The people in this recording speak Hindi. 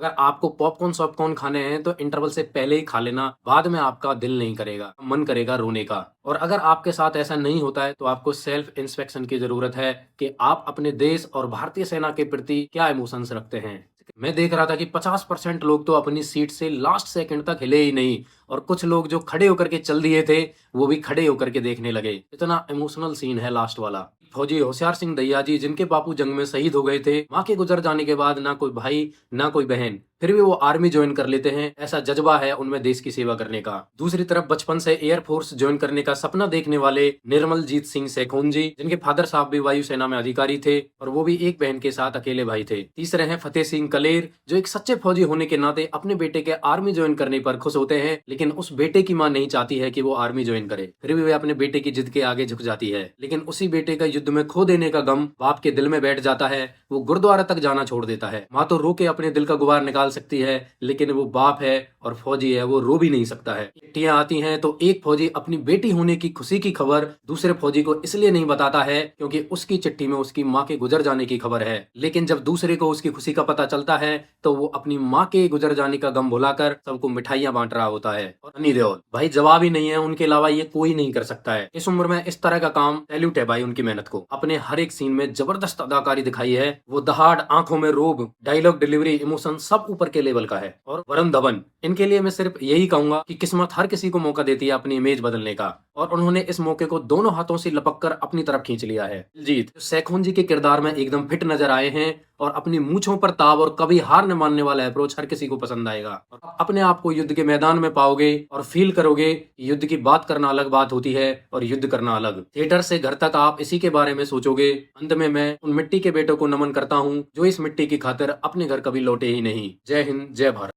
अगर आपको पॉपकॉर्न सॉपकॉर्न खाने हैं तो इंटरवल से पहले ही खा लेना, बाद में आपका दिल नहीं करेगा, मन करेगा रोने का। और अगर आपके साथ ऐसा नहीं होता है तो आपको सेल्फ इंस्पेक्शन की जरूरत है कि आप अपने देश और भारतीय सेना के प्रति क्या इमोशंस रखते हैं। मैं देख रहा था कि 50% लोग तो अपनी सीट से लास्ट सेकंड तक हिले ही नहीं, और कुछ लोग जो खड़े होकर के चल दिए थे वो भी खड़े होकर के देखने लगे। इतना इमोशनल सीन है लास्ट वाला। फौजी होशियार सिंह दैया जी, जिनके बापू जंग में शहीद हो गए थे, माँ के गुजर जाने के बाद ना कोई भाई ना कोई बहन, फिर भी वो आर्मी ज्वाइन कर लेते हैं। ऐसा जज्बा है उनमें देश की सेवा करने का। दूसरी तरफ बचपन से एयरफोर्स ज्वाइन करने का सपना देखने वाले निर्मलजीत सिंह सैखोन जी, जिनके फादर साहब भी वायुसेना में अधिकारी थे और वो भी एक बहन के साथ अकेले भाई थे। तीसरे हैं फतेह सिंह कलेर, जो एक सच्चे फौजी होने के नाते अपने बेटे के आर्मी ज्वाइन करने पर खुश होते हैं, लेकिन उस बेटे की मां नहीं चाहती है कि वो आर्मी ज्वाइन करे। फिर भी वे अपने बेटे की जिद के आगे झुक जाती है, लेकिन उसी बेटे का युद्ध में खो देने का गम बाप के दिल में बैठ जाता है। वो गुरुद्वारा तक जाना छोड़ देता है। माँ तो रो के अपने दिल का गुबार निकाल सकती है, लेकिन वो बाप है और फौजी है, वो रो भी नहीं सकता है। चिट्ठियां आती हैं तो एक फौजी अपनी बेटी होने की खुशी की खबर दूसरे फौजी को इसलिए नहीं बताता है क्योंकि उसकी चिट्ठी में उसकी माँ के गुजर जाने की खबर है। लेकिन जब दूसरे को उसकी खुशी का पता चलता है तो वो अपनी माँ के गुजर जाने का गम भुलाकर सबको मिठाइयां बांट रहा होता है। और सनी देओल भाई जवाब ही नहीं है, उनके अलावा ये कोई नहीं कर सकता है। इस उम्र में इस तरह का काम सैल्यूट है भाई उनकी मेहनत को। अपने हर एक सीन में जबरदस्त अदाकारी दिखाई है। वो दहाड़, आंखों में रोब, डायलॉग डिलीवरी, इमोशन सब ऊपर के लेवल का है। और वरुण धवन, इनके लिए मैं सिर्फ यही कहूंगा कि किस्मत हर किसी को मौका देती है अपनी इमेज बदलने का, और उन्होंने इस मौके को दोनों हाथों से लपक कर अपनी तरफ खींच लिया है। दिलजीत सैखोन जी के किरदार में एकदम फिट नजर आए हैं, और अपनी मूंछों पर ताव और कभी हार न मानने वाला अप्रोच हर किसी को पसंद आएगा। और अपने आप को युद्ध के मैदान में पाओगे और फील करोगे। युद्ध की बात करना अलग बात होती है और युद्ध करना अलग। थिएटर से घर तक आप इसी के बारे में सोचोगे। अंत में मैं उन मिट्टी के बेटों को नमन करता हूँ जो इस मिट्टी की खातिर अपने घर कभी लौटे ही नहीं। जय हिंद, जय भारत।